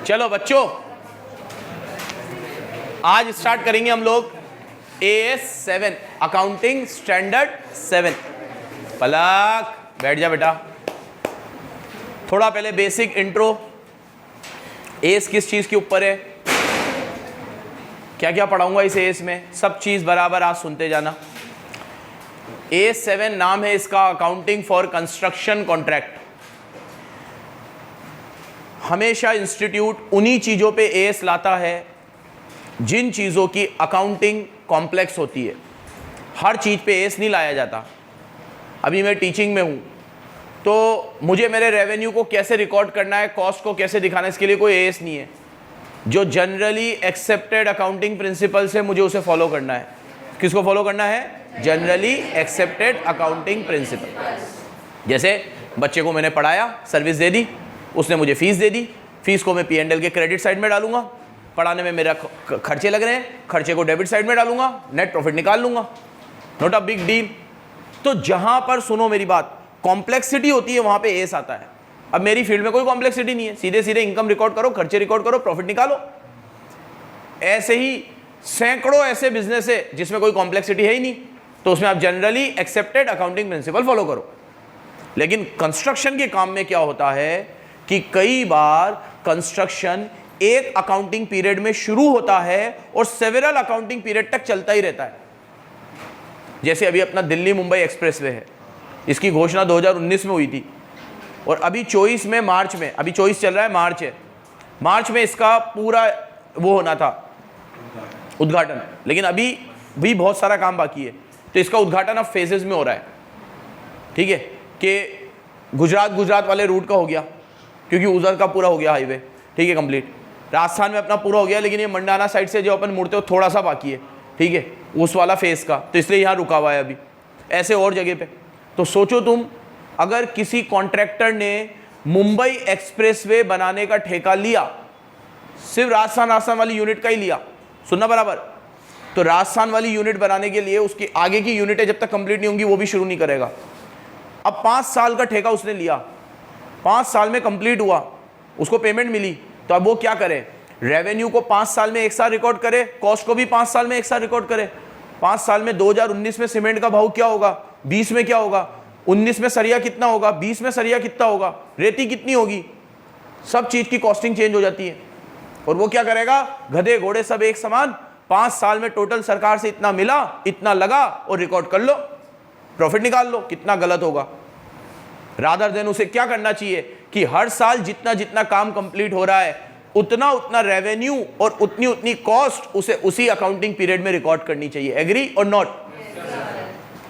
चलो बच्चों, आज स्टार्ट करेंगे हम लोग AS 7 अकाउंटिंग स्टैंडर्ड 7। पलक बैठ जा बेटा। थोड़ा पहले बेसिक इंट्रो, AS किस चीज के ऊपर है, क्या क्या पढ़ाऊंगा इस AS में, सब चीज बराबर आज सुनते जाना। AS 7 नाम है इसका, अकाउंटिंग फॉर कंस्ट्रक्शन कॉन्ट्रैक्ट। हमेशा इंस्टीट्यूट उन्हीं चीज़ों पे AS लाता है जिन चीज़ों की अकाउंटिंग कॉम्प्लेक्स होती है। हर चीज़ पे AS नहीं लाया जाता। अभी मैं टीचिंग में हूँ तो मुझे मेरे रेवेन्यू को कैसे रिकॉर्ड करना है, कॉस्ट को कैसे दिखाना है, इसके लिए कोई AS नहीं है। जो जनरली एक्सेप्टेड अकाउंटिंग प्रिंसिपल्स है मुझे उसे फॉलो करना है। किसको फॉलो करना है? Generally accepted accounting principle. जैसे बच्चे को मैंने पढ़ाया, सर्विस दे दी, उसने मुझे फीस दे दी, फीस को मैं P&L के क्रेडिट साइड में डालूंगा, पढ़ाने में मेरा खर्चे लग रहे हैं, खर्चे को डेबिट साइड में डालूंगा, नेट प्रॉफिट निकाल लूंगा। Not a big deal. तो जहां पर सुनो मेरी बात, कॉम्प्लेक्सिटी होती है वहां पे AS आता है। अब मेरी फील्ड में कोई कॉम्प्लेक्सिटी नहीं है, सीधे सीधे इनकम रिकॉर्ड करो, खर्चे रिकॉर्ड करो, प्रॉफिट निकालो। ऐसे ही सैकड़ों ऐसे बिजनेस है जिसमें कोई कॉम्प्लेक्सिटी है ही नहीं, तो उसमें आप generally accepted accounting principle follow करो। लेकिन कंस्ट्रक्शन के काम में क्या होता है कि कई बार कंस्ट्रक्शन एक अकाउंटिंग पीरियड में शुरू होता है और सेवरल अकाउंटिंग पीरियड तक चलता ही रहता है। जैसे अभी अपना दिल्ली मुंबई एक्सप्रेसवे है, इसकी घोषणा 2019 में हुई थी और अभी 24 में मार्च में, अभी 24 चल रहा है, मार्च है, मार्च में इसका पूरा वो होना था उद्घाटन। लेकिन अभी भी बहुत सारा काम बाकी है, तो इसका उद्घाटन अब फेजेस में हो रहा है। ठीक है, कि गुजरात वाले रूट का हो गया क्योंकि उधर का पूरा हो गया हाईवे, ठीक है, कंप्लीट। राजस्थान में अपना पूरा हो गया, लेकिन ये मंडाना साइड से जो अपन मुड़ते हो थोड़ा सा बाकी है, ठीक है, उस वाला फेस का, तो इसलिए यहाँ रुका हुआ है अभी। ऐसे और जगह पे तो सोचो तुम, अगर किसी कॉन्ट्रैक्टर ने मुंबई एक्सप्रेसवे बनाने का ठेका लिया, सिर्फ राजस्थान वाली यूनिट का ही लिया, सुनना बराबर, तो राजस्थान वाली यूनिट बनाने के लिए उसकी आगे की यूनिटें जब तक कंप्लीट नहीं होंगी वो भी शुरू नहीं करेगा। अब 5 साल का ठेका उसने लिया, 5 साल में कंप्लीट हुआ, उसको पेमेंट मिली, तो अब वो क्या करे? रेवेन्यू को 5 साल में एक साथ रिकॉर्ड करे, कॉस्ट को भी 5 साल में एक साथ रिकॉर्ड करे। 5 साल में 2019 में सीमेंट का भाव क्या होगा, 20 में क्या होगा, 19 में सरिया कितना होगा, 20 में सरिया कितना होगा, रेती कितनी होगी, सब चीज की कॉस्टिंग चेंज हो जाती है। और वो क्या करेगा? गधे घोड़े सब एक समान, 5 साल में टोटल सरकार से इतना मिला, इतना लगा और रिकॉर्ड कर लो, प्रॉफिट निकाल लो। कितना गलत होगा। रादर देन उसे क्या करना चाहिए कि हर साल जितना जितना काम कंप्लीट हो रहा है उतना उतना रेवेन्यू और उतनी उतनी कॉस्ट उसे उसी अकाउंटिंग पीरियड में रिकॉर्ड करनी चाहिए। एग्री और नॉट?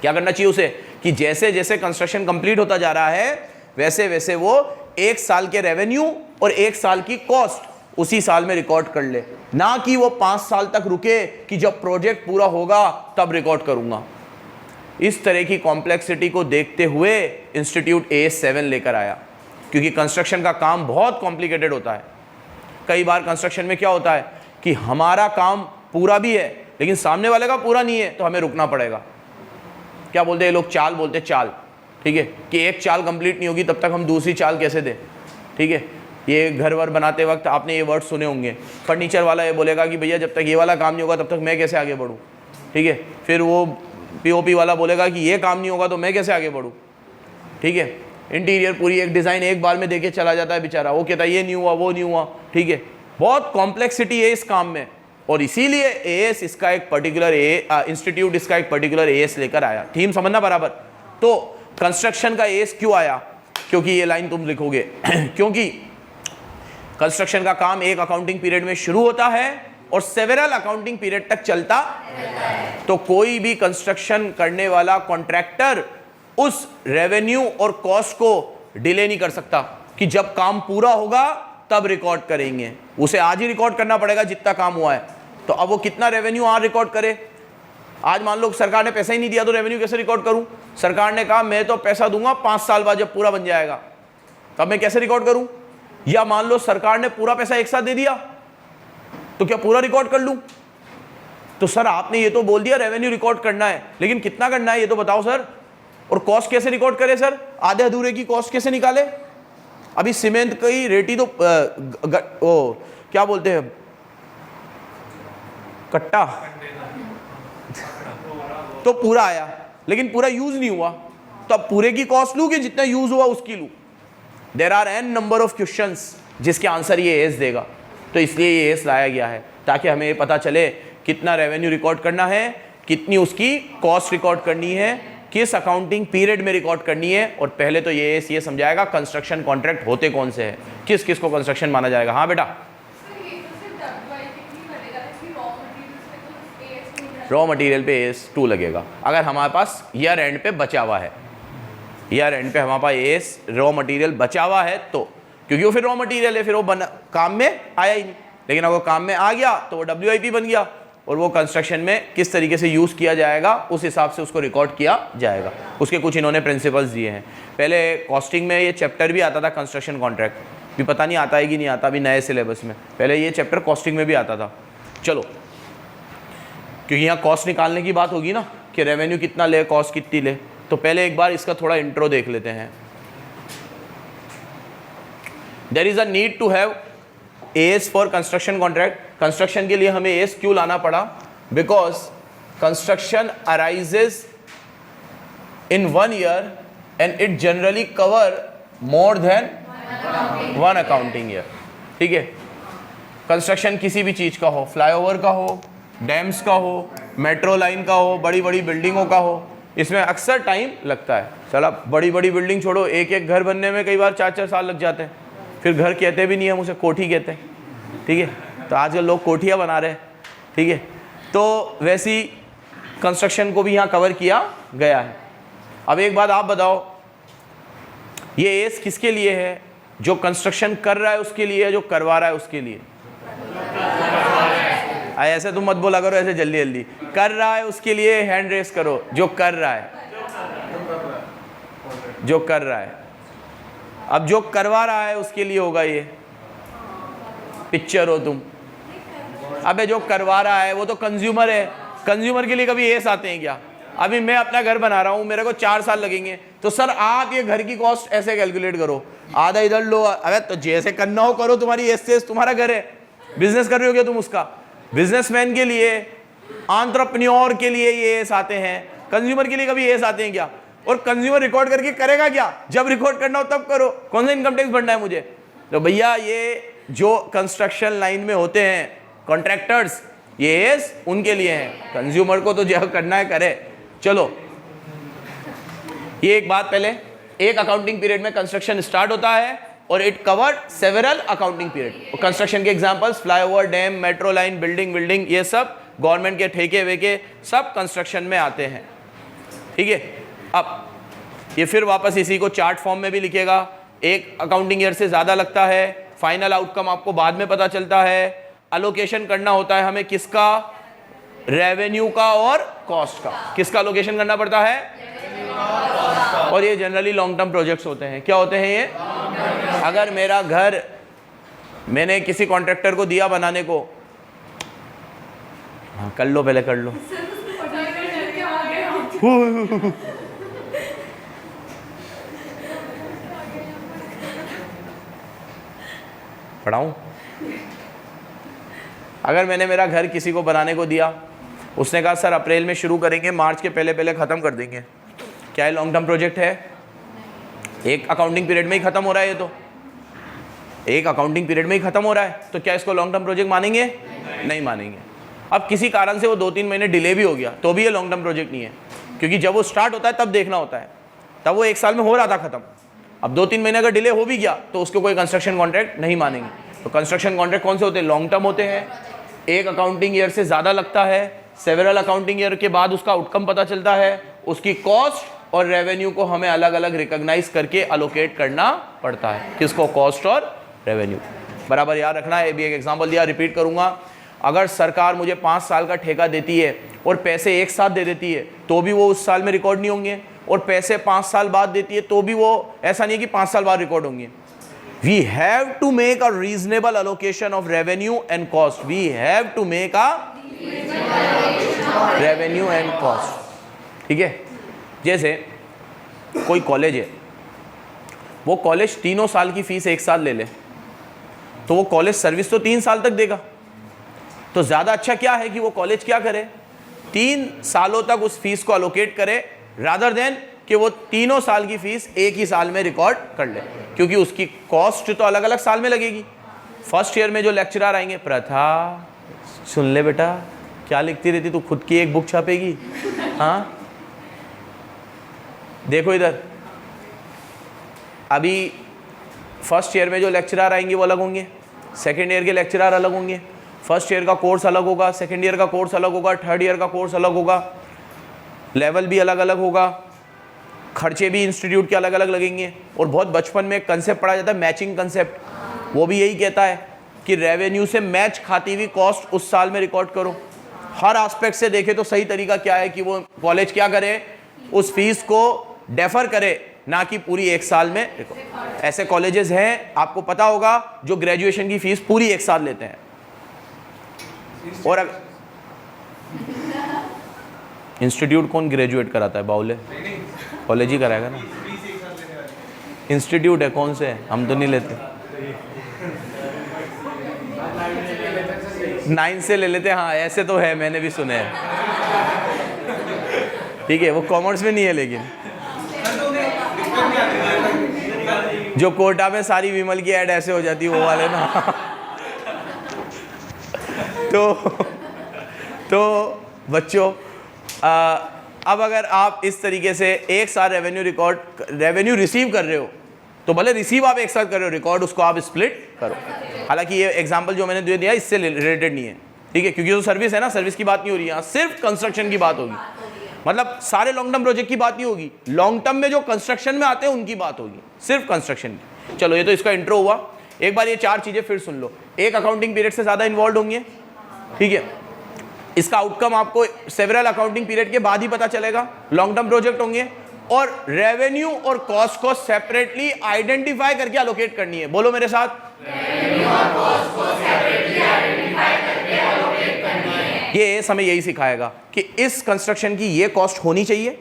क्या करना चाहिए उसे कि जैसे जैसे कंस्ट्रक्शन कंप्लीट होता जा रहा है वैसे वैसे वो 1 साल के रेवेन्यू और 1 साल की कॉस्ट उसी साल में रिकॉर्ड कर ले, ना कि वो 5 साल तक रुके कि जब प्रोजेक्ट पूरा होगा तब रिकॉर्ड करूंगा। इस तरह की कॉम्प्लेक्सिटी को देखते हुए इंस्टीट्यूट AS 7 लेकर आया, क्योंकि कंस्ट्रक्शन का काम बहुत कॉम्प्लिकेटेड होता है। कई बार कंस्ट्रक्शन में क्या होता है कि हमारा काम पूरा भी है लेकिन सामने वाले का पूरा नहीं है, तो हमें रुकना पड़ेगा। क्या बोलते हैं लोग? चाल बोलते हैं, चाल। ठीक है, कि एक चाल कंप्लीट नहीं होगी तब तक हम दूसरी चाल कैसे दें। ठीक है, ये घर वर बनाते वक्त आपने ये वर्ड सुने होंगे। फर्नीचर वाला ये बोलेगा कि भैया जब तक ये वाला काम नहीं होगा तब तक मैं कैसे आगे बढ़ूँ। ठीक है, फिर वो POP वाला बोलेगा कि ये काम नहीं होगा तो मैं कैसे आगे बढ़ूँ। ठीक है, इंटीरियर पूरी एक डिज़ाइन एक बार में देके चला जाता है बेचारा, वो कहता है ये नहीं हुआ वो नहीं हुआ। ठीक है, बहुत कॉम्प्लेक्सिटी है इस काम में, और इसीलिए AS इसका एक पर्टिकुलर इंस्टीट्यूट इसका एक पर्टिकुलर AS लेकर आया। थीम समझना बराबर। तो कंस्ट्रक्शन का AS क्यों आया? क्योंकि ये लाइन तुम लिखोगे क्योंकि कंस्ट्रक्शन का काम एक अकाउंटिंग पीरियड में शुरू होता है और सेवरल अकाउंटिंग पीरियड तक चलता है। तो कोई भी कंस्ट्रक्शन करने वाला कॉन्ट्रैक्टर उस रेवेन्यू और कॉस्ट को डिले नहीं कर सकता कि जब काम पूरा होगा तब रिकॉर्ड करेंगे। उसे आज ही रिकॉर्ड करना पड़ेगा जितना काम हुआ है। तो अब वो कितना रेवेन्यू आज रिकॉर्ड करे? आज मान लो सरकार ने पैसा ही नहीं दिया तो रेवेन्यू कैसे रिकॉर्ड करूं? सरकार ने कहा मैं तो पैसा दूंगा 5 साल बाद जब पूरा बन जाएगा, तब मैं कैसे रिकॉर्ड करूं? या मान लो सरकार ने पूरा पैसा एक साथ दे दिया, तो क्या पूरा रिकॉर्ड कर लूं? तो सर आपने ये तो बोल दिया रेवेन्यू रिकॉर्ड करना है, लेकिन कितना करना है ये तो बताओ सर। और कॉस्ट कैसे रिकॉर्ड करें सर? आधे अधूरे की कॉस्ट कैसे निकाले? अभी सीमेंट की रेटी तो ओ क्या बोलते हैं, कट्टा तो पूरा आया, लेकिन पूरा यूज नहीं हुआ, तो अब पूरे की कॉस्ट लूँ कि जितना यूज हुआ उसकी लूँ? There are an number of questions जिसके आंसर ये एस देगा, तो इसलिए ये एस लाया गया है ताकि हमें ये पता चले कितना रेवेन्यू रिकॉर्ड करना है, कितनी उसकी कॉस्ट रिकॉर्ड करनी है, किस अकाउंटिंग पीरियड में रिकॉर्ड करनी है। और पहले तो ये एस ये समझाएगा कंस्ट्रक्शन कॉन्ट्रैक्ट होते कौन से हैं, किस किस को कंस्ट्रक्शन माना जाएगा। हाँ बेटा, रॉ मटेरियल पे एस 2 लगेगा अगर हमारे पास ईयर एंड पे बचा हुआ है, ईयर एंड पे हमारे पास एस रॉ मटेरियल बचा हुआ है तो, क्योंकि वो फिर रॉ मटेरियल है, फिर वो काम में आया ही नहीं। लेकिन अगर काम में आ गया तो वो WIP बन गया और वो कंस्ट्रक्शन में किस तरीके से यूज़ किया जाएगा उस हिसाब से उसको रिकॉर्ड किया जाएगा। उसके कुछ इन्होंने प्रिंसिपल्स दिए हैं। पहले कॉस्टिंग में ये चैप्टर भी आता था, कंस्ट्रक्शन कॉन्ट्रैक्ट भी, पता नहीं आता है कि नहीं आता अभी नए सिलेबस में, पहले ये चैप्टर कॉस्टिंग में भी आता था। चलो, क्योंकि यहाँ कॉस्ट निकालने की बात होगी ना कि रेवेन्यू कितना ले, कॉस्ट कितनी ले, तो पहले एक बार इसका थोड़ा इंट्रो देख लेते हैं। There is a need to have AS for construction contract. Construction के लिए हमें एस क्यों लाना पड़ा? Because construction arises in 1 year and it generally cover more than 1 accounting year. ठीक है, कंस्ट्रक्शन किसी भी चीज का हो, फ्लाईओवर का हो, डैम्स का हो, मेट्रो लाइन का हो, बड़ी बड़ी बिल्डिंगों का हो, इसमें अक्सर टाइम लगता है। चला, बड़ी बड़ी बिल्डिंग छोड़ो, एक एक घर बनने में कई बार 4-4 साल लग जाते हैं। फिर घर कहते भी नहीं, हम उसे कोठी कहते हैं। ठीक है, तो आजकल लोग कोठियाँ बना रहे हैं। ठीक है, तो वैसी कंस्ट्रक्शन को भी यहाँ कवर किया गया है। अब एक बात आप बताओ, ये एस किसके लिए है? जो कंस्ट्रक्शन कर रहा है उसके लिए है, जो करवा रहा है उसके लिए? ऐसे तुम मत बोला करो ऐसे जल्दी जल्दी। कर रहा है उसके लिए हैंड रेस करो, जो कर रहा है, जो कर रहा है। अब जो करवा रहा है उसके लिए होगा ये, पिक्चर हो तुम। अबे जो करवा रहा है वो तो कंज्यूमर है, कंज्यूमर के लिए कभी एस आते हैं क्या? अभी मैं अपना घर बना रहा हूँ, मेरे को 4 साल लगेंगे, तो सर आप ये घर की कॉस्ट ऐसे कैलकुलेट करो, आधा इधर लो। अबे तो जैसे करना हो करो, तुम्हारी एस तुम्हारा घर है, बिजनेस कर रहे हो क्या तुम उसका? बिजनेसमैन के लिए, एंटरप्रेन्योर के लिए ये एस आते हैं, कंज्यूमर के लिए कभी एस आते हैं क्या? और कंज्यूमर रिकॉर्ड करके करेगा क्या? जब रिकॉर्ड करना हो तब करो। कौन सा इनकम टैक्स भरना है मुझे? तो भैया ये जो कंस्ट्रक्शन लाइन में होते हैं कॉन्ट्रैक्टर्स, ये एस उनके लिए है, कंज्यूमर को तो जो करना है करे। चलो, ये एक बात पहले, एक अकाउंटिंग पीरियड में कंस्ट्रक्शन स्टार्ट होता है और it covered several accounting period. Construction के examples flyover, dam, metro line, building, ये सब गवर्नमेंट के ठेके वेके सब कंस्ट्रक्शन में आते हैं। ठीक है, अब ये फिर वापस इसी को चार्ट फॉर्म में भी लिखेगा। एक अकाउंटिंग ईयर से ज़्यादा लगता है, फाइनल आउटकम आपको बाद में पता चलता है। अलोकेशन करना होता है हमें किसका? रेवेन्यू का और कॉस्ट का। किसका अलोकेशन करना पड़ता है? और ये जनरली लॉन्ग टर्म प्रोजेक्ट्स होते हैं। क्या होते हैं ये? अगर मेरा घर मैंने किसी कॉन्ट्रैक्टर को दिया बनाने को, हाँ कर लो, पहले कर लो। पढ़ाऊं? अगर मैंने मेरा घर किसी को बनाने को दिया, उसने कहा सर अप्रैल में शुरू करेंगे, मार्च के पहले पहले ख़त्म कर देंगे, क्या ये लॉन्ग टर्म प्रोजेक्ट है? एक अकाउंटिंग पीरियड में ही ख़त्म हो रहा है, ये तो एक अकाउंटिंग पीरियड में ही ख़त्म हो रहा है, तो क्या इसको लॉन्ग टर्म प्रोजेक्ट मानेंगे? नहीं मानेंगे। अब किसी कारण से वो 2-3 महीने डिले भी हो गया तो भी ये लॉन्ग टर्म प्रोजेक्ट नहीं है, क्योंकि जब वो स्टार्ट होता है तब देखना होता है, तब वो 1 साल में हो रहा था ख़त्म। अब 2-3 महीने अगर डिले हो भी गया तो उसको कोई कंस्ट्रक्शन कॉन्ट्रैक्ट नहीं मानेंगे। तो कंस्ट्रक्शन कॉन्ट्रैक्ट कौन से होते हैं? लॉन्ग टर्म होते हैं, एक अकाउंटिंग ईयर से ज़्यादा लगता है, सेवरल अकाउंटिंग ईयर के बाद उसका आउटकम पता चलता है, उसकी कॉस्ट और रेवेन्यू को हमें अलग अलग रिकॉग्नाइज करके अलोकेट करना पड़ता है। किसको? कॉस्ट और रेवेन्यू। बराबर याद रखना है। भी एक एग्जांपल दिया, रिपीट करूंगा। अगर सरकार मुझे 5 साल का ठेका देती है और पैसे एक साथ दे देती है तो भी वो उस साल में रिकॉर्ड नहीं होंगे, और पैसे 5 साल बाद देती है तो भी वो, ऐसा नहीं है कि 5 साल बाद रिकॉर्ड होंगे। We have to make a reasonable allocation of revenue and cost. We have to make a revenue and cost. ठीक है, जैसे कोई कॉलेज है, वो कॉलेज तीनों साल की फीस एक साल ले ले तो वो कॉलेज सर्विस तो 3 साल तक देगा। तो ज़्यादा अच्छा क्या है कि वो कॉलेज क्या करे, 3 सालों तक उस फीस को अलोकेट करे, रादर देन कि वो तीनों साल की फीस एक ही साल में रिकॉर्ड कर ले, क्योंकि उसकी कॉस्ट तो अलग अलग साल में लगेगी। फर्स्ट ईयर में जो लेक्चरर आएंगे, प्रथा सुन ले बेटा, क्या लिखती रहती तू, खुद की एक बुक छापेगी? हाँ देखो इधर, अभी फर्स्ट ईयर में जो लेक्चरर आएंगे वो अलग होंगे, सेकेंड ईयर के लेक्चरर अलग होंगे, फर्स्ट ईयर का कोर्स अलग होगा, सेकेंड ईयर का कोर्स अलग होगा, थर्ड ईयर का कोर्स अलग होगा, लेवल भी अलग अलग होगा, खर्चे भी इंस्टीट्यूट के अलग अलग लगेंगे। और बहुत बचपन में एक कंसेप्ट पढ़ा जाता है मैचिंग कंसेप्ट, वो भी यही कहता है कि रेवेन्यू से मैच खाती हुई कॉस्ट उस साल में रिकॉर्ड करो। हर एस्पेक्ट से देखे तो सही तरीका क्या है कि वो कॉलेज क्या करे, उस फीस को डेफर करे, ना कि पूरी एक साल में। ऐसे कॉलेजेस हैं आपको पता होगा जो ग्रेजुएशन की फीस पूरी एक साल लेते हैं। और अगर इंस्टीट्यूट कौन ग्रेजुएट कराता है, बाउले कॉलेज ही कराएगा ना, इंस्टीट्यूट है कौन से है, हम तो नहीं लेते। 9 से ले लेते, हाँ ऐसे तो है, मैंने भी सुने हैं। ठीक है, वो कॉमर्स में नहीं है, लेकिन जो कोटा में सारी विमल की ऐड ऐसे हो जाती है वो वाले ना। तो बच्चों अब अगर आप इस तरीके से एक साथ रेवेन्यू रिसीव कर रहे हो, तो भले रिसीव आप एक साथ कर रहे हो, रिकॉर्ड उसको आप स्प्लिट करो। हालांकि ये एग्जांपल जो मैंने दे दिया इससे रिलेटेड नहीं है, ठीक है, क्योंकि जो सर्विस है ना, सर्विस की बात नहीं हो रही है, सिर्फ कंस्ट्रक्शन की बात होगी। मतलब सारे लॉन्ग टर्म प्रोजेक्ट की बात नहीं होगी, लॉन्ग टर्म में जो कंस्ट्रक्शन में आते हैं उनकी बात होगी, सिर्फ कंस्ट्रक्शन की। चलो ये तो इसका इंट्रो हुआ। एक बार ये 4 चीजें फिर सुन लो। एक, अकाउंटिंग पीरियड से ज्यादा इन्वॉल्व होंगे, ठीक है, इसका आउटकम आपको सेवरल अकाउंटिंग पीरियड के बाद ही पता चलेगा। लॉन्ग टर्म प्रोजेक्ट होंगे और रेवेन्यू और कॉस्ट को सेपरेटली आइडेंटिफाई करके एलोकेट करनी है। बोलो मेरे साथ, रेवेन्यू और कॉस्ट को सेपरेटली आइडेंटिफाई करके एलोकेट करनी है। ये हमें यही सिखाएगा कि इस कंस्ट्रक्शन की ये कॉस्ट होनी चाहिए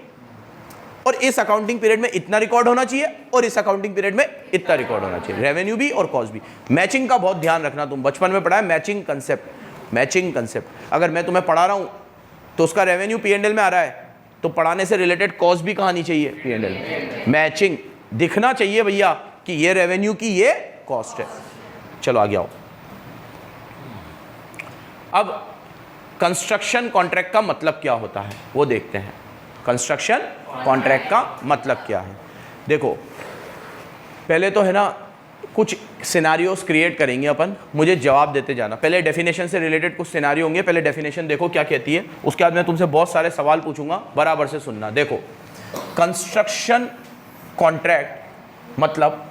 और इस अकाउंटिंग पीरियड में इतना रिकॉर्ड होना चाहिए और इस अकाउंटिंग पीरियड में इतना रिकॉर्ड होना चाहिए, रेवेन्यू भी और कॉस्ट भी। मैचिंग का बहुत ध्यान रखना, तुम बचपन में पढ़ा है मैचिंग कंसेप्ट। मैचिंग कंसेप्ट अगर मैं तुम्हें पढ़ा रहा हूं तो उसका रेवेन्यू P&L में आ रहा है, तो पढ़ाने से रिलेटेड कॉस्ट भी कहानी चाहिए P&L में। मैचिंग दिखना चाहिए भैया कि ये रेवेन्यू की ये कॉस्ट है। चलो आगे आओ। अब कंस्ट्रक्शन कॉन्ट्रैक्ट का मतलब क्या होता है वो देखते हैं। कंस्ट्रक्शन कॉन्ट्रैक्ट का मतलब क्या है, देखो पहले तो है ना कुछ सिनेरियोस क्रिएट करेंगे अपन, मुझे जवाब देते जाना। पहले डेफिनेशन से रिलेटेड कुछ सिनेरियो होंगे, पहले डेफिनेशन देखो क्या कहती है, उसके बाद मैं तुमसे बहुत सारे सवाल पूछूंगा, बराबर से सुनना। देखो कंस्ट्रक्शन कॉन्ट्रैक्ट मतलब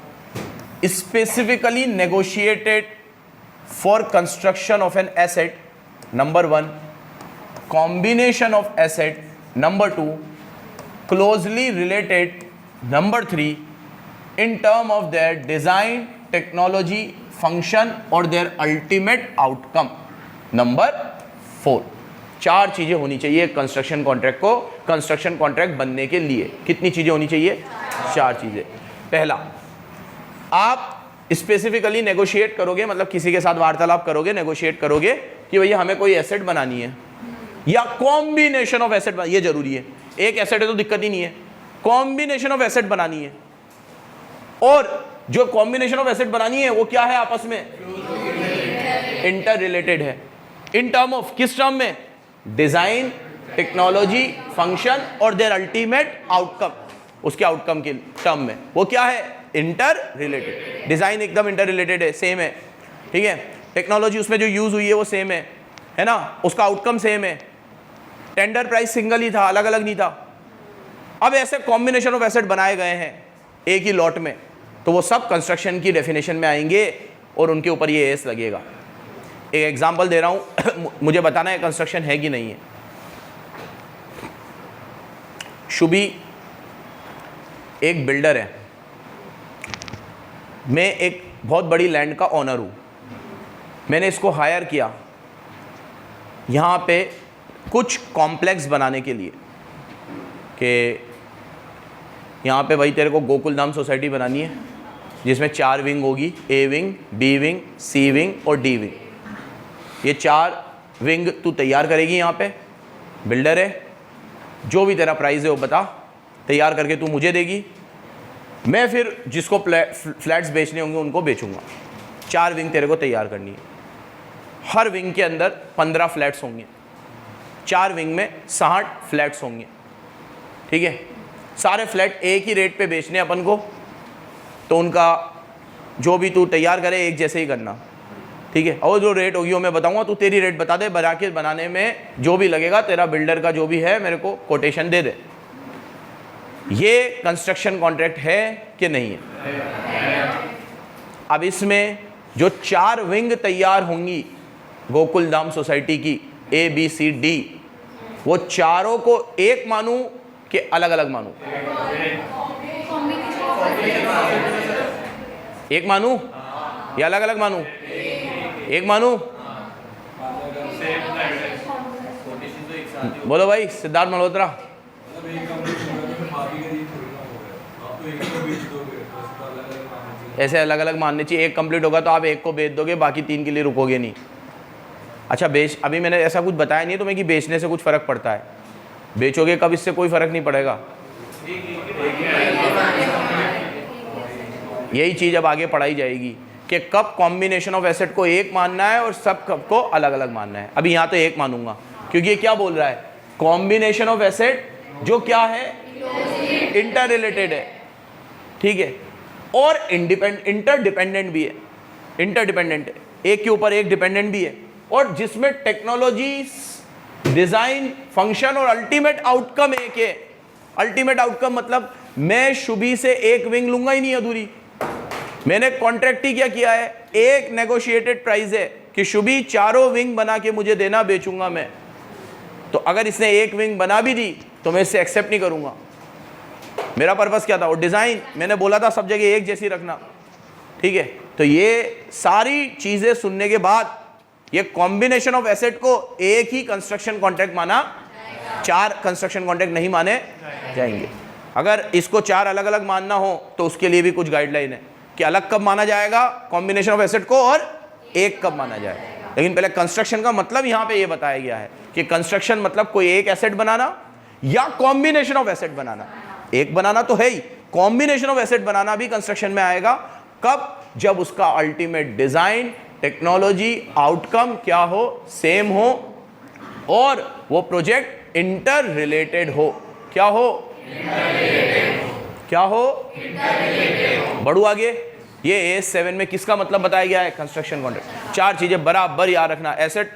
specifically negotiated for construction of an asset, number 1, combination of asset, number 2, closely related, number 3, in term of their design, technology, function और their ultimate outcome, number 4। 4 चीजें होनी चाहिए कंस्ट्रक्शन कॉन्ट्रैक्ट को, कंस्ट्रक्शन कॉन्ट्रैक्ट बनने के लिए कितनी चीजें होनी चाहिए? 4 चीजें। पहला, आप स्पेसिफिकली नेगोशिएट करोगे, मतलब किसी के साथ वार्तालाप करोगे, नेगोशिएट करोगे कि भैया हमें कोई एसेट बनानी है या कॉम्बिनेशन ऑफ एसेट, ये जरूरी है। एक एसेट है तो दिक्कत ही नहीं है, कॉम्बिनेशन ऑफ एसेट बनानी है। और जो कॉम्बिनेशन ऑफ एसेट बनानी है वो क्या है? आपस में इंटर रिलेटेड है। इन टर्म ऑफ, किस टर्म में? डिजाइन, टेक्नोलॉजी, फंक्शन और देयर अल्टीमेट आउटकम, उसके आउटकम के टर्म में वो क्या है? Inter related. डिजाइन एकदम इंटर रिलेटेड है, सेम है, ठीक है। टेक्नोलॉजी उसमें जो यूज हुई है वो सेम है ना, उसका आउटकम सेम है। टेंडर प्राइस सिंगल ही था, अलग अलग नहीं था। अब ऐसे कॉम्बिनेशन ऑफ एसेट बनाए गए हैं एक ही लॉट में, तो वो सब कंस्ट्रक्शन की डेफिनेशन में आएंगे और उनके ऊपर ये एस लगेगा। एक एग्जांपल दे रहा हूं, मुझे बताना है कंस्ट्रक्शन है कि नहीं है। शुभी एक बिल्डर है, मैं एक बहुत बड़ी लैंड का ओनर हूं, मैंने इसको हायर किया यहाँ पे कुछ कॉम्प्लेक्स बनाने के लिए, कि यहाँ पे भाई तेरे को गोकुल धाम सोसाइटी बनानी है, जिसमें 4 विंग होगी, A wing, B wing, C wing और डी विंग। ये 4 विंग तू तैयार करेगी, यहाँ पे बिल्डर है, जो भी तेरा प्राइस है वो बता, तैयार करके तू मुझे देगी, मैं फिर जिसको फ्लैट्स बेचने होंगे उनको बेचूंगा। 4 विंग तेरे को तैयार करनी है, हर विंग के अंदर 15 फ्लैट्स होंगे, 4 विंग में 60 फ्लैट्स होंगे, ठीक है। सारे फ्लैट एक ही रेट पे बेचने अपन को, तो उनका जो भी तू तैयार करे एक जैसे ही करना, ठीक है। और जो रेट होगी वो मैं बताऊंगा, तू तेरी रेट बता दे, बना के बनाने में जो भी लगेगा तेरा बिल्डर का जो भी है मेरे को कोटेशन दे दे। ये कंस्ट्रक्शन कॉन्ट्रैक्ट है कि नहीं है? अब इसमें जो 4 विंग तैयार होंगी गोकुल धाम सोसाइटी की, ए बी सी डी, वो चारों को एक मानूं कि अलग अलग मानूं? एक मानूं या अलग अलग मानूं? एक मानूं? बोलो भाई सिद्धार्थ मल्होत्रा। ऐसे अलग अलग मानने चाहिए, एक कंप्लीट होगा तो आप एक को बेच दोगे, बाकी 3 के लिए रुकोगे नहीं। अच्छा अभी मैंने ऐसा कुछ बताया नहीं है तुम्हें कि बेचने से कुछ फ़र्क पड़ता है, बेचोगे कब इससे कोई फ़र्क नहीं पड़ेगा। यही चीज़ अब आगे पढ़ाई जाएगी कि कब कॉम्बिनेशन ऑफ एसेट को एक मानना है और सब कब को अलग अलग मानना है। अभी यहाँ तो एक मानूंगा, क्योंकि ये क्या बोल रहा है, कॉम्बिनेशन ऑफ एसेट जो क्या है, इंटर रिलेटेड है, ठीक है, और इंटरडिपेंडेंट भी है, इंटरडिपेंडेंट है, एक के ऊपर एक डिपेंडेंट भी है, और जिसमें टेक्नोलॉजी, डिजाइन, फंक्शन और अल्टीमेट आउटकम एक है। अल्टीमेट आउटकम मतलब मैं शुभी से एक विंग लूंगा ही नहीं अधूरी, मैंने कॉन्ट्रैक्ट ही क्या किया है, एक नेगोशिएटेड प्राइस है कि शुभी 4 विंग बना के मुझे देना, बेचूंगा मैं। तो अगर इसने एक विंग बना भी दी तो मैं इससे एक्सेप्ट नहीं करूंगा। मेरा पर्पस क्या था, वो डिजाइन मैंने बोला था सब जगह एक जैसी रखना, ठीक है। तो ये सारी चीजें सुनने के बाद ये कॉम्बिनेशन ऑफ एसेट को एक ही कंस्ट्रक्शन कॉन्ट्रैक्ट माना, 4 कंस्ट्रक्शन कॉन्ट्रैक्ट नहीं माने जाएंगे। अगर इसको 4 अलग अलग मानना हो तो उसके लिए भी कुछ गाइडलाइन है कि अलग कब माना जाएगा कॉम्बिनेशन ऑफ एसेट को और एक कब माना जाएगा। लेकिन पहले कंस्ट्रक्शन का मतलब यहां पे ये बताया गया है कि कंस्ट्रक्शन मतलब कोई एक एसेट बनाना या कॉम्बिनेशन ऑफ एसेट बनाना। एक बनाना तो है ही, कॉम्बिनेशन ऑफ एसेट बनाना भी कंस्ट्रक्शन में आएगा। कब? जब उसका अल्टीमेट डिजाइन, टेक्नोलॉजी, आउटकम क्या हो, सेम हो, और वो प्रोजेक्ट इंटर रिलेटेड हो। क्या हो? क्या हो? बढ़ू आगे। ये AS7 में किसका मतलब बताया गया है, कंस्ट्रक्शन कॉन्ट्रैक्ट। 4 चीजें बराबर याद रखना, asset,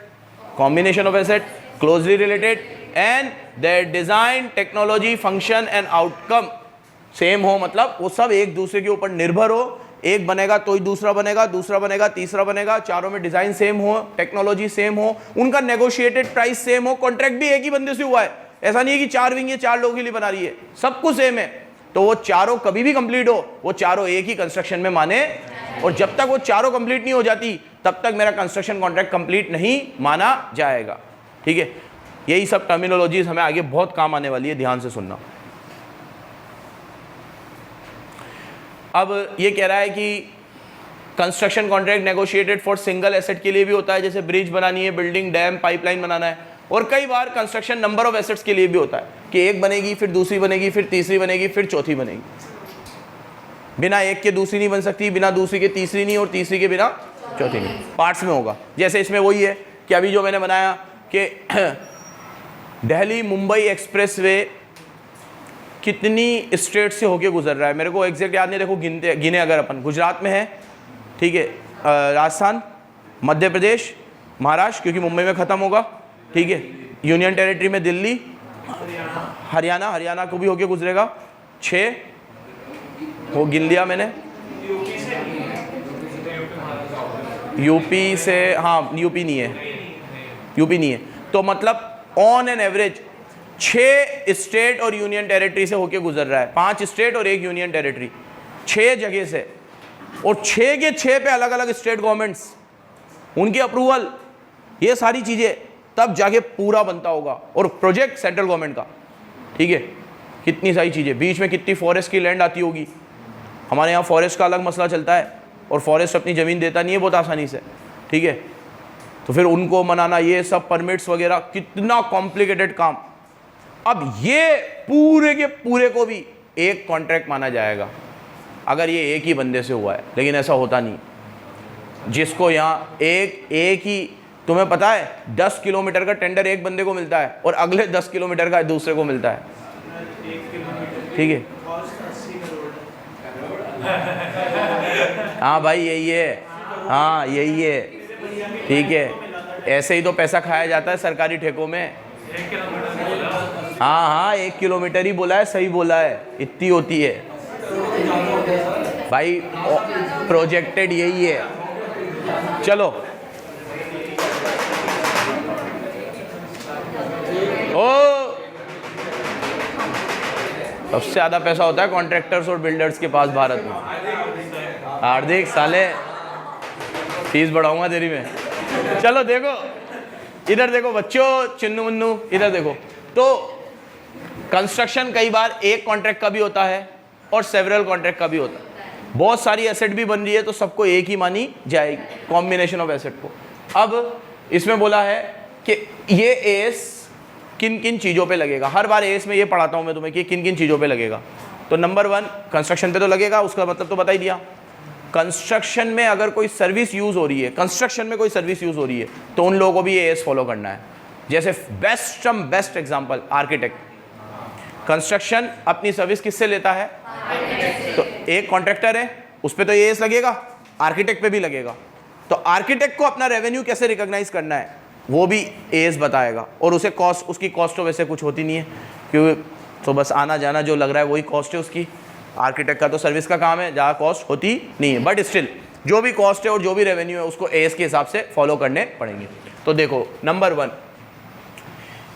combination of asset, closely related, and their design, technology, function and outcome same हो, मतलब वो सब एक दूसरे के ऊपर निर्भर हो। एक बनेगा तो ही दूसरा बनेगा, दूसरा बनेगा तीसरा बनेगा, चारों में डिजाइन सेम हो, टेक्नोलॉजी सेम हो, उनका नेगोशिएटेड प्राइस सेम हो, कॉन्ट्रैक्ट भी एक ही बंदे से हुआ है, ऐसा नहीं है कि 4 विंग ये 4 लोगों के लिए बना रही है, सब कुछ सेम है। तो वो चारों कभी भी कंप्लीट हो, वो चारों एक ही कंस्ट्रक्शन में माने, और जब तक वो चारों कंप्लीट नहीं हो जाती तब तक मेरा कंस्ट्रक्शन कॉन्ट्रैक्ट कंप्लीट नहीं माना जाएगा, ठीक है। यही सब टर्मिनोलॉजीज हमें आगे बहुत काम आने वाली है, ध्यान से सुनना। अब ये कह रहा है कि construction contract negotiated for single asset के लिए भी होता है, जैसे ब्रिज बनानी है, बिल्डिंग, डैम, पाइपलाइन बनाना है, और कई बार कंस्ट्रक्शन नंबर ऑफ एसेट्स के लिए भी होता है कि एक बनेगी, फिर दूसरी बनेगी, फिर तीसरी बनेगी, फिर चौथी बनेगी। बिना एक के दूसरी नहीं बन सकती, बिना दूसरी के तीसरी नहीं, और तीसरी के बिना चौथी नहीं, पार्ट्स में होगा। जैसे इसमें वही है कि अभी जो मैंने बनाया कि दिल्ली मुंबई एक्सप्रेसवे कितनी स्टेट से होके गुजर रहा है, मेरे को एग्जैक्ट याद नहीं, देखो गिने अगर अपन गुजरात में है, ठीक है, राजस्थान, मध्य प्रदेश, महाराष्ट्र, क्योंकि मुंबई में ख़त्म होगा, ठीक है, यूनियन टेरिटरी में दिल्ली, हरियाणा को भी होके गुजरेगा, 6 वो गिन लिया मैंने, यूपी से, हाँ यूपी नहीं है, तो मतलब ऑन एन एवरेज 6 स्टेट और यूनियन टेरिटरी से होके गुजर रहा है, 5 स्टेट और 1 यूनियन टेरिटरी, 6 जगह से, और 6 के 6 पे अलग अलग स्टेट गवर्नमेंट्स, उनकी अप्रूवल, ये सारी चीज़ें, तब जाके पूरा बनता होगा। और प्रोजेक्ट सेंट्रल गवर्नमेंट का, ठीक है, कितनी सारी चीज़ें, बीच में कितनी फॉरेस्ट की लैंड आती होगी, हमारे यहाँ फॉरेस्ट का अलग मसला चलता है और फॉरेस्ट अपनी ज़मीन देता नहीं है बहुत आसानी से, ठीक है। तो फिर उनको मनाना, ये सब परमिट्स वगैरह, कितना कॉम्प्लिकेटेड काम। अब ये पूरे के पूरे को भी एक कॉन्ट्रैक्ट माना जाएगा अगर ये एक ही बंदे से हुआ है, लेकिन ऐसा होता नहीं। जिसको यहाँ एक ही, तुम्हें पता है 10 किलोमीटर का टेंडर एक बंदे को मिलता है और अगले 10 किलोमीटर का दूसरे को मिलता है, ठीक है। हाँ भाई यही है, हाँ यही है, ठीक है। ऐसे ही तो पैसा खाया जाता है सरकारी ठेकों में। हाँ हाँ 1 किलोमीटर ही बोला है, सही बोला है, इतनी होती है भाई, प्रोजेक्टेड यही है। चलो सबसे ज़्यादा पैसा होता है कॉन्ट्रैक्टर्स और बिल्डर्स के पास भारत में। हार्दिक साले फीस बढ़ाऊंगा तेरी में। चलो देखो इधर देखो बच्चों, चिन्नू मुन्नू इधर देखो। तो कंस्ट्रक्शन कई बार एक कॉन्ट्रैक्ट का भी होता है और सेवरल कॉन्ट्रैक्ट का भी होता है। बहुत सारी एसेट भी बन रही है तो सबको एक ही मानी जाएगी, कॉम्बिनेशन ऑफ एसेट को। अब इसमें बोला है कि ये एस किन किन चीज़ों पे लगेगा। हर बार एस में ये पढ़ाता हूँ मैं तुम्हें कि किन किन चीज़ों पे लगेगा। तो नंबर 1 कंस्ट्रक्शन पे तो लगेगा, उसका मतलब तो बता ही दिया। कंस्ट्रक्शन में अगर कोई सर्विस यूज़ हो रही है, कंस्ट्रक्शन में कोई सर्विस यूज़ हो रही है तो उन लोगों को भी ये एस फॉलो करना है। जैसे बेस्ट एग्जाम्पल आर्किटेक्ट। कंस्ट्रक्शन अपनी सर्विस किससे लेता है? तो एक कॉन्ट्रैक्टर है उस पर तो ये एस लगेगा, आर्किटेक्ट पे भी लगेगा। तो आर्किटेक्ट को अपना रेवेन्यू कैसे रिकॉग्नाइज करना है वो भी एस बताएगा। और उसे कॉस्ट, उसकी कॉस्ट तो वैसे कुछ होती नहीं है क्योंकि तो बस आना जाना जो लग रहा है वही कॉस्ट है उसकी। आर्किटेक्ट का तो सर्विस का काम है, ज़्यादा कॉस्ट होती नहीं है, बट स्टिल जो भी कॉस्ट है और जो भी रेवेन्यू है उसको एस के हिसाब से फॉलो करने पड़ेंगे। तो देखो number 1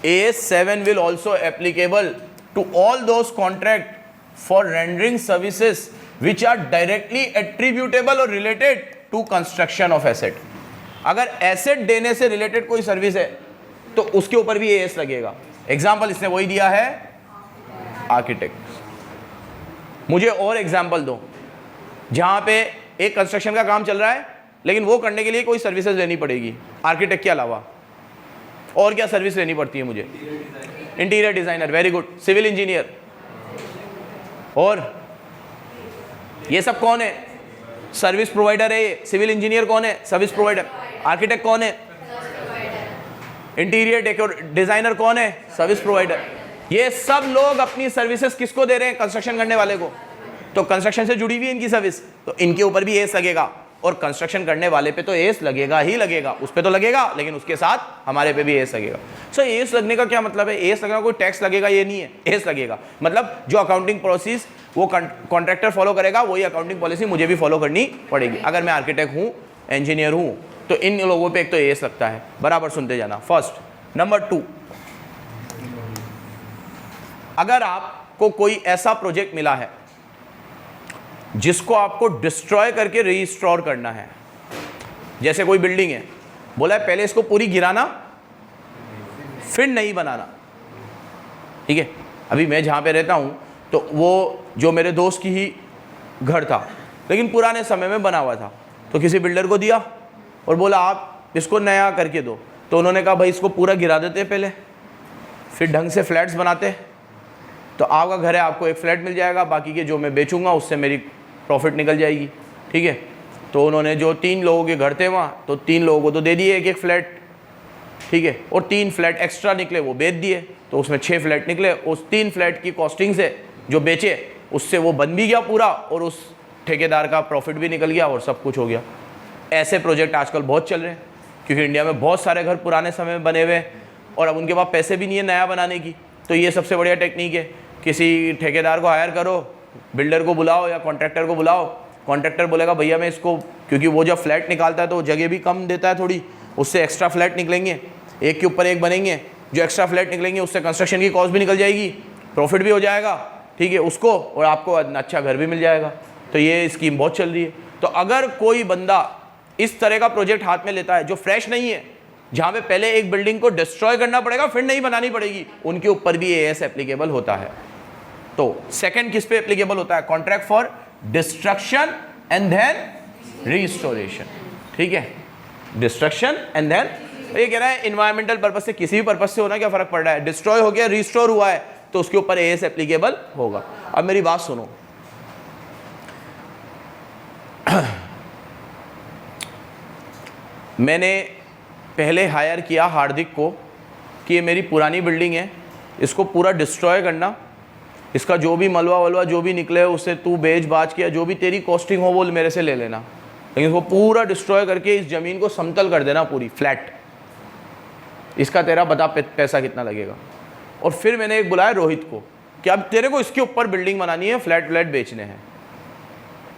AS7 will also applicable to all those contract for rendering services which are directly attributable or related to construction of asset। अगर एसेट देने से रिलेटेड कोई सर्विस है तो उसके ऊपर भी एस लगेगा। एग्जाम्पल इसने वही दिया है आर्किटेक्ट। मुझे और एग्जाम्पल दो जहां पे एक कंस्ट्रक्शन का काम चल रहा है लेकिन वो करने के लिए कोई सर्विसेज लेनी पड़ेगी आर्किटेक्ट के अलावा। और क्या सर्विस लेनी पड़ती है मुझे? Interior designer, very good, civil engineer. और ये सब कौन है? सर्विस प्रोवाइडर है ये। सिविल इंजीनियर कौन है? Service provider. आर्किटेक्ट कौन है? इंटीरियर डिजाइनर कौन है? Service provider. ये सब लोग अपनी सर्विसेज किसको दे रहे हैं? कंस्ट्रक्शन करने वाले को। तो कंस्ट्रक्शन से जुड़ी हुई है इनकी सर्विस, तो इनके ऊपर भी एस लगेगा। और कंस्ट्रक्शन करने वाले पे तो एस लगेगा ही लगेगा, उस पे तो लगेगा, लेकिन उसके साथ हमारे पे भी एस लगेगा। सो एस लगने का क्या मतलब है? एस लगना कोई टैक्स लगेगा ये नहीं है, एस लगेगा मतलब जो अकाउंटिंग प्रोसेस वो कॉन्ट्रैक्टर फॉलो करेगा वही अकाउंटिंग पॉलिसी मुझे भी फॉलो करनी पड़ेगी। अगर मैं आर्किटेक्ट हूँ, इंजीनियर हूँ, तो इन लोगों पे एक तो एस लगता है। बराबर सुनते जाना। फर्स्ट। नंबर 2, अगर आपको कोई ऐसा प्रोजेक्ट मिला है जिसको आपको डिस्ट्रॉय करके रीस्टोर करना है, जैसे कोई बिल्डिंग है, बोला है पहले इसको पूरी गिराना फिर नहीं बनाना, ठीक है। अभी मैं जहाँ पे रहता हूँ तो वो जो मेरे दोस्त की ही घर था लेकिन पुराने समय में बना हुआ था, तो किसी बिल्डर को दिया और बोला आप इसको नया करके दो। तो उन्होंने कहा भाई इसको पूरा गिरा देते पहले, फिर ढंग से फ्लैट्स बनाते, तो आपका घर है, आपको एक फ्लैट मिल जाएगा, बाकी के जो मैं बेचूंगा उससे मेरी प्रॉफिट निकल जाएगी, ठीक है। तो उन्होंने जो 3 लोगों के घर थे वहाँ, तो 3 लोगों को तो दे दिए एक एक फ्लैट, ठीक है। और 3 फ्लैट एक्स्ट्रा निकले वो बेच दिए, तो उसमें 6 फ्लैट निकले। उस 3 फ्लैट की कॉस्टिंग से जो बेचे उससे वो बन भी गया पूरा और उस ठेकेदार का प्रॉफिट भी निकल गया और सब कुछ हो गया। ऐसे प्रोजेक्ट आजकल बहुत चल रहे हैं क्योंकि इंडिया में बहुत सारे घर पुराने समय में बने हुए हैं और अब उनके पास पैसे भी नहीं है नया बनाने की। तो ये सबसे बढ़िया टेक्निक है, किसी ठेकेदार को हायर करो, बिल्डर को बुलाओ या कॉन्ट्रैक्टर को बुलाओ। कॉन्ट्रैक्टर बोलेगा भैया मैं इसको, क्योंकि वो जब फ्लैट निकालता है तो जगह भी कम देता है थोड़ी, उससे एक्स्ट्रा फ्लैट निकलेंगे, एक के ऊपर एक बनेंगे, जो एक्स्ट्रा फ्लैट निकलेंगे उससे कंस्ट्रक्शन की कॉस्ट भी निकल जाएगी, प्रॉफिट भी हो जाएगा, ठीक है उसको, और आपको अच्छा घर भी मिल जाएगा। तो ये स्कीम बहुत चल रही है। तो अगर कोई बंदा इस तरह का प्रोजेक्ट हाथ में लेता है जो फ्रेश नहीं है, जहाँ पे पहले एक बिल्डिंग को डिस्ट्रॉय करना पड़ेगा फिर नहीं बनानी पड़ेगी, उनके ऊपर भी एएस एप्लीकेबल होता है। तो सेकंड किस पे एप्लीकेबल होता है? Contract for destruction and then restoration, ठीक है, डिस्ट्रक्शन एंड देन, ये कह रहा है इन्वायरमेंटल पर्पस से, किसी भी पर्पस से होना क्या फर्क पड़ रहा है, डिस्ट्रॉय हो गया रिस्टोर हुआ है तो उसके ऊपर एएस एप्लीकेबल होगा। अब मेरी बात सुनो, मैंने पहले हायर किया हार्दिक को कि ये मेरी पुरानी बिल्डिंग है, इसको पूरा डिस्ट्रॉय करना, इसका जो भी मलबा वलवा जो भी निकले उसे तू बेच बाज किया, जो भी तेरी कॉस्टिंग हो वो मेरे से ले लेना, लेकिन इसको पूरा डिस्ट्रॉय करके इस ज़मीन को समतल कर देना पूरी फ्लैट, इसका तेरा बता पैसा कितना लगेगा। और फिर मैंने एक बुलाया रोहित को कि अब तेरे को इसके ऊपर बिल्डिंग बनानी है, फ्लैट व्लैट बेचने हैं,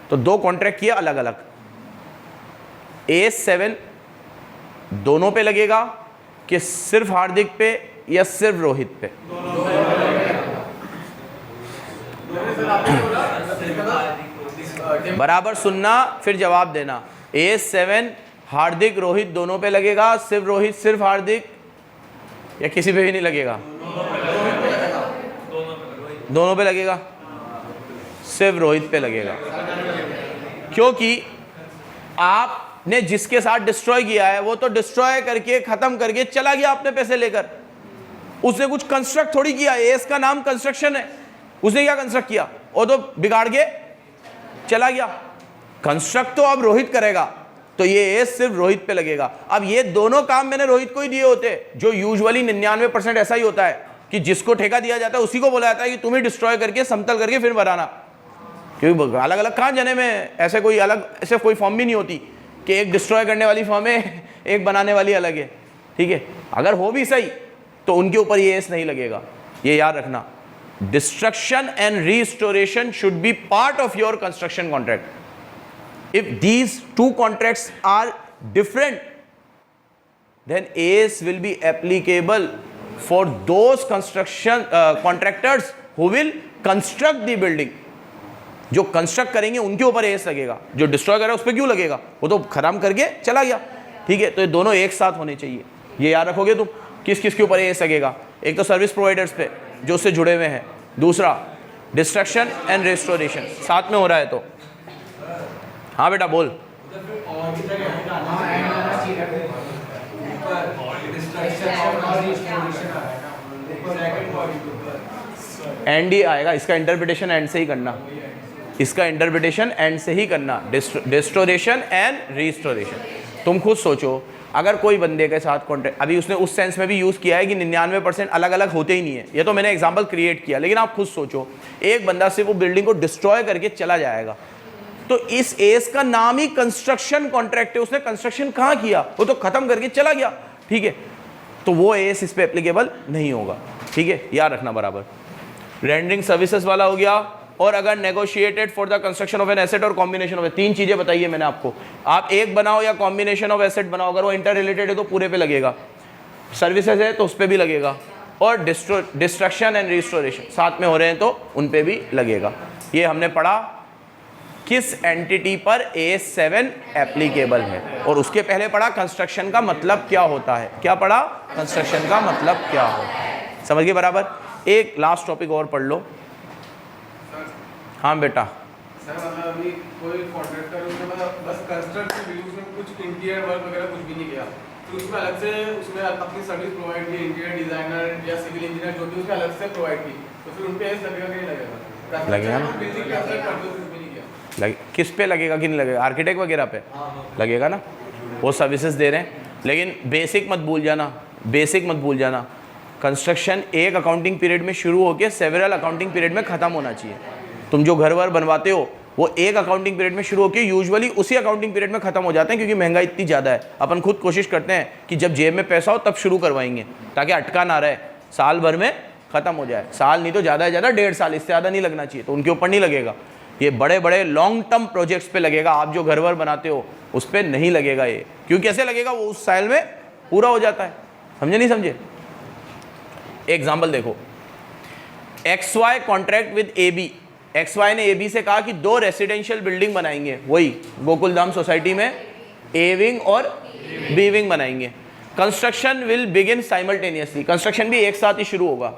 तो 2 कॉन्ट्रैक्ट किया अलग अलग, AS7 दोनों पे लगेगा कि सिर्फ हार्दिक पे या सिर्फ रोहित पे? बराबर सुनना फिर जवाब देना। AS7 हार्दिक रोहित दोनों पे लगेगा, सिर्फ रोहित सिर्फ हार्दिक, या किसी पे भी नहीं लगेगा? दोनों पे लगेगा, सिर्फ रोहित पे लगेगा, क्योंकि आपने जिसके साथ डिस्ट्रॉय किया है वो तो डिस्ट्रॉय करके खत्म करके चला गया अपने पैसे लेकर, उसने कुछ कंस्ट्रक्ट थोड़ी किया। एस का नाम कंस्ट्रक्शन है, उसने क्या कंस्ट्रक्ट किया? वो तो बिगाड़ के चला गया। कंस्ट्रक्ट तो अब रोहित करेगा, तो ये एस सिर्फ रोहित पे लगेगा। अब ये दोनों काम मैंने रोहित को ही दिए होते, जो यूजुअली 99% ऐसा ही होता है कि जिसको ठेका दिया जाता है उसी को बोला जाता है कि तुम्हें डिस्ट्रॉय करके समतल करके फिर बनाना, क्योंकि अलग अलग कहाँ जने में ऐसे कोई अलग ऐसे कोई फॉर्म भी नहीं होती कि एक डिस्ट्रॉय करने वाली फॉर्म है एक बनाने वाली अलग है, ठीक है। अगर हो भी सही तो उनके ऊपर ये एस नहीं लगेगा, ये याद रखना। Destruction and restoration should be part of your construction contract. If these two contracts are different then AS will be applicable for those construction contractors who will construct the building। जो construct करेंगे उनके ऊपर S लगेगा, जो destroy करेगा उस पर क्यों लगेगा, वो तो खराब करके चला गया, ठीक है। तो ये दोनों एक साथ होने चाहिए, ये याद रखोगे तुम। किस किस के ऊपर एस लगेगा? एक तो सर्विस प्रोवाइडर्स पे जो उससे जुड़े हुए हैं, दूसरा डिस्ट्रक्शन एंड रेस्टोरेशन साथ में हो रहा है तो। हाँ बेटा बोल। एंड ही आएगा, इसका इंटरप्रिटेशन एंड से ही करना, इसका इंटरप्रिटेशन एंड से ही करना, डिस्टोरेशन एंड रिस्टोरेशन। तुम खुद सोचो, अगर कोई बंदे के साथ कॉन्ट्रैक्ट, अभी उसने उस सेंस में भी यूज़ किया है कि 99% अलग अलग होते ही नहीं है, ये तो मैंने एग्जांपल क्रिएट किया, लेकिन आप खुद सोचो एक बंदा सिर्फ वो बिल्डिंग को डिस्ट्रॉय करके चला जाएगा, तो इस एस का नाम ही कंस्ट्रक्शन कॉन्ट्रैक्ट है। उसने कंस्ट्रक्शन कहाँ किया, वो तो खत्म करके चला गया, ठीक है, तो वो एस इस पे एप्लीकेबल नहीं होगा, ठीक है, याद रखना बराबर। रेंडरिंग सर्विसेज वाला हो गया, और अगर negotiated for the construction of an asset और कॉम्बिनेशन ऑफ, 3 चीजें बताइए मैंने आपको, आप एक बनाओ या कॉम्बिनेशन ऑफ एसेट बनाओ, अगर वो इंटर रिलेटेड है तो पूरे पे लगेगा, सर्विसेज है तो उस पर भी लगेगा, और डिस्ट्रक्शन एंड रिस्टोरेशन साथ में हो रहे हैं तो उन पे भी लगेगा। ये हमने पढ़ा किस एंटिटी पर AS7 एप्लीकेबल है, और उसके पहले पढ़ा कंस्ट्रक्शन का मतलब क्या होता है। क्या पढ़ा? कंस्ट्रक्शन का मतलब क्या होता है, समझ गए बराबर। एक लास्ट टॉपिक और पढ़ लो। हाँ बेटा। सर मतलब अभी कोई कॉन्ट्रैक्टर उसने मतलब बस कंस्ट्रक्ट की उसमें कुछ इंटीरियर वर्क वगैरह कुछ भी नहीं किया, तो उसमें अलग से उसमें अपनी सर्विस प्रोवाइड की, इंटीरियर डिजाइनर या सिविल इंजीनियर जो भी उसमें अलग से प्रोवाइड की, तो फिर उन पे एस लगेगा कि नहीं लगेगा? लगेगा ना। किस पे लगेगा कि नहीं लगेगा? आर्किटेक्ट वगैरह पे लगेगा ना, वो सर्विसेज दे रहे हैं। लेकिन बेसिक मत भूल जाना, बेसिक मत भूल जाना, कंस्ट्रक्शन एक अकाउंटिंग पीरियड में शुरू होकर सेवरल अकाउंटिंग पीरियड में ख़त्म होना चाहिए। तुम जो घर वर बनवाते हो वो एक अकाउंटिंग पीरियड में शुरू होकर यूजुअली उसी अकाउंटिंग पीरियड में खत्म हो जाते हैं, क्योंकि महंगाई इतनी ज़्यादा है। अपन खुद कोशिश करते हैं कि जब जेब में पैसा हो तब शुरू करवाएंगे, ताकि अटका ना रहे, साल भर में ख़त्म हो जाए, साल नहीं तो ज़्यादा से ज़्यादा 1.5 साल, इससे ज़्यादा नहीं लगना चाहिए, तो उनके ऊपर नहीं लगेगा। ये बड़े बड़े लॉन्ग टर्म प्रोजेक्ट्स पे लगेगा, आप जो घर वर बनाते हो उस पर नहीं लगेगा ये। क्यों कैसे लगेगा? वो उस साल में पूरा हो जाता है। समझे नहीं समझे? एग्जाम्पल देखो, XY contract with AB, XY ने AB से कहा कि 2 रेसिडेंशियल बिल्डिंग बनाएंगे, वही गोकुलधाम सोसाइटी में A विंग और B विंग बनाएंगे। Construction will begin simultaneously, construction भी एक साथ ही शुरू होगा।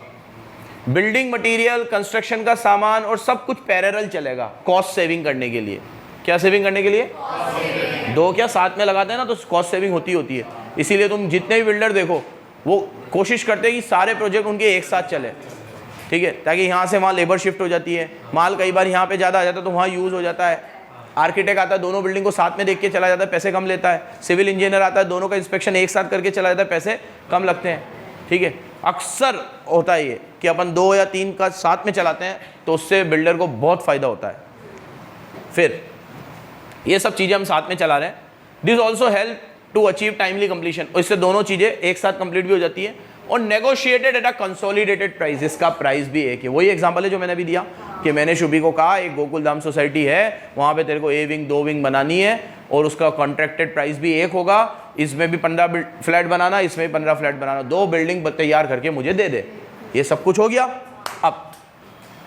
बिल्डिंग मटेरियल, कंस्ट्रक्शन का सामान और सब कुछ पैरेलल चलेगा कॉस्ट सेविंग करने के लिए। क्या सेविंग करने के लिए? दो क्या साथ में लगाते हैं ना तो कॉस्ट सेविंग होती है। इसीलिए तुम जितने भी बिल्डर देखो वो कोशिश करते हैं कि सारे प्रोजेक्ट उनके एक साथ चले, ठीक है, ताकि यहाँ से वहाँ लेबर शिफ्ट हो जाती है, माल कई बार यहाँ पे ज़्यादा आ जाता है तो वहाँ यूज़ हो जाता है। आर्किटेक्ट आता है दोनों बिल्डिंग को साथ में देख के चला जाता है, पैसे कम लेता है। सिविल इंजीनियर आता है दोनों का इंस्पेक्शन एक साथ करके चला जाता है, पैसे कम लगते हैं, ठीक है। अक्सर होता है ये कि अपन 2 या 3 का साथ में चलाते हैं तो उससे बिल्डर को बहुत फ़ायदा होता है। फिर ये सब चीज़ें हम साथ में चला रहे हैं। This also help to achieve timely completion, इससे दोनों चीज़ें एक साथ कंप्लीट भी हो जाती है। और negotiated at a consolidated price, इसका प्राइस भी एक है। वही एग्जांपल है जो मैंने भी दिया कि मैंने शुभी को कहा एक गोकुलधाम सोसाइटी है, वहाँ पे तेरे को ए विंग 2 विंग बनानी है और उसका कॉन्ट्रैक्टेड प्राइस भी एक होगा, इसमें भी 15 फ्लैट बनाना, इसमें भी 15 फ्लैट बनाना, 2 बिल्डिंग तैयार करके मुझे दे दे। ये सब कुछ हो गया। अब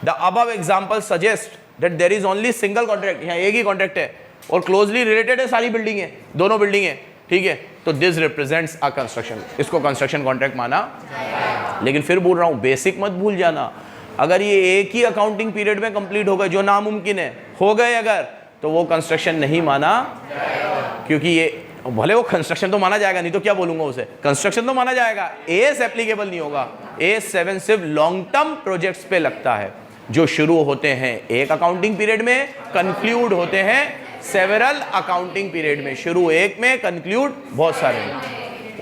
the above example suggest that there is only single contract, यहाँ एक ही कॉन्ट्रैक्ट है और क्लोजली रिलेटेड है सारी बिल्डिंग है, दोनों बिल्डिंग है, ठीक है, तो दिस रिप्रेजेंट्स अ कंस्ट्रक्शन, इसको कंस्ट्रक्शन कॉन्ट्रैक्ट माना। लेकिन फिर बोल रहा हूँ बेसिक मत भूल जाना, अगर ये एक ही अकाउंटिंग पीरियड में कंप्लीट हो गए, जो नामुमकिन है, हो गए अगर, तो वो कंस्ट्रक्शन नहीं माना, क्योंकि ये भले वो कंस्ट्रक्शन तो माना जाएगा, नहीं तो क्या बोलूंगा उसे, कंस्ट्रक्शन तो माना जाएगा, एएस एप्लीकेबल नहीं होगा। एएस 7 सिर्फ लॉन्ग टर्म प्रोजेक्ट्स पे लगता है जो शुरू होते हैं एक अकाउंटिंग पीरियड में, कंक्लूड होते हैं सेवरल अकाउंटिंग पीरियड में, शुरू एक में, कंक्लूड बहुत सारे में,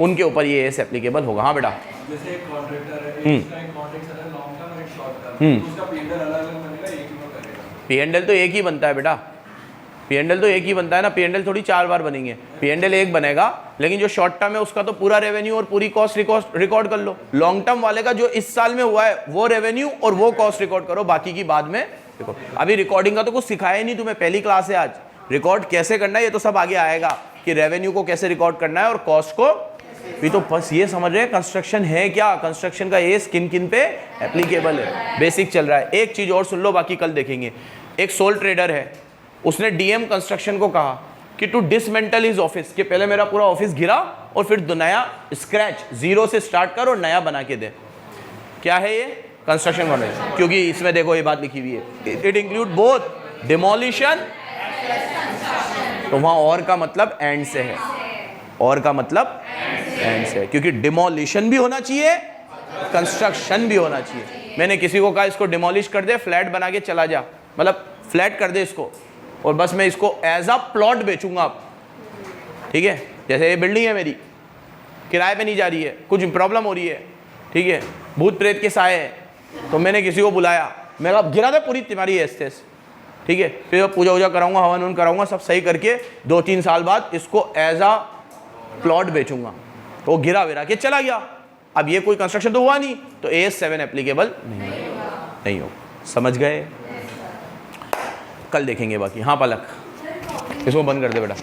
उनके ऊपर ये एस एप्लीकेबल होगा। हाँ बेटा, जैसे एक कॉन्ट्रैक्टर है, इसका एक कॉन्ट्रैक्ट है लॉन्ग टर्म और एक शॉर्ट टर्म, तो उसका पीएनएल अलग-अलग बनेगा, एक ही में करेगा। पीएनएल तो एक ही बनता है बेटा, पीएनएल तो एक ही बनता है ना, पीएनएल थोड़ी 4 बार बनेंगे, पीएनएल एक बनेगा, लेकिन जो शॉर्ट टर्म है उसका तो पूरा रेवेन्यू और पूरी कॉस्ट रिकॉर्ड कर लो। लॉन्ग टर्म वाले का जो इस साल में हुआ है वो रेवेन्यू और वो कॉस्ट रिकॉर्ड करो, बाकी की बाद में देखो। अभी रिकॉर्डिंग का तो कुछ सिखाया ही नहीं तुम्हें, पहली क्लास है आज। रिकॉर्ड कैसे करना है ये तो सब आगे आएगा, कि रेवेन्यू को कैसे रिकॉर्ड करना है और कॉस्ट को भी। तो बस ये समझ रहे हैं कंस्ट्रक्शन है क्या, कंस्ट्रक्शन का ये किन किन पे एप्लीकेबल है, बेसिक चल रहा है। एक चीज और सुन लो, बाकी कल देखेंगे। एक सोल ट्रेडर है, उसने डीएम कंस्ट्रक्शन को कहा कि टू डिसमेंटल हिज ऑफिस, कि पहले मेरा पूरा ऑफिस गिरा और फिर नया स्क्रैच 0 से स्टार्ट कर और नया बना के दे। क्या है ये? कंस्ट्रक्शन कॉन्ट्रैक्ट, क्योंकि इसमें देखो ये बात लिखी हुई है, इट इंक्लूड बोथ डिमोलिशन, तो वहां और का मतलब एंड से है, और का मतलब एंड से है, क्योंकि डिमोलिशन भी होना चाहिए, कंस्ट्रक्शन भी होना चाहिए। मैंने किसी को कहा इसको डिमोलिश कर दे, फ्लैट बना के चला जा, मतलब फ्लैट कर दे इसको और बस मैं इसको एज अ प्लॉट बेचूंगा, ठीक है। जैसे ये बिल्डिंग है मेरी, किराए पे नहीं जा रही है, कुछ प्रॉब्लम हो रही है, ठीक है, भूत प्रेत के साए है, तो मैंने किसी को बुलाया, मैं कहा गिरा दे पूरी तुम्हारी एस्टेस, ठीक है, फिर पूजा वूजा कराऊंगा, हवन उन कराऊंगा, सब सही करके 2-3 साल बाद इसको एज अ प्लॉट बेचूंगा, तो वो गिरा विरा के चला गया। अब ये कोई कंस्ट्रक्शन तो हुआ नहीं, तो AS 7 एप्लीकेबल नहीं हो। समझ गए? कल देखेंगे बाकी। हाँ पलक, इसको बंद कर दे बेटा।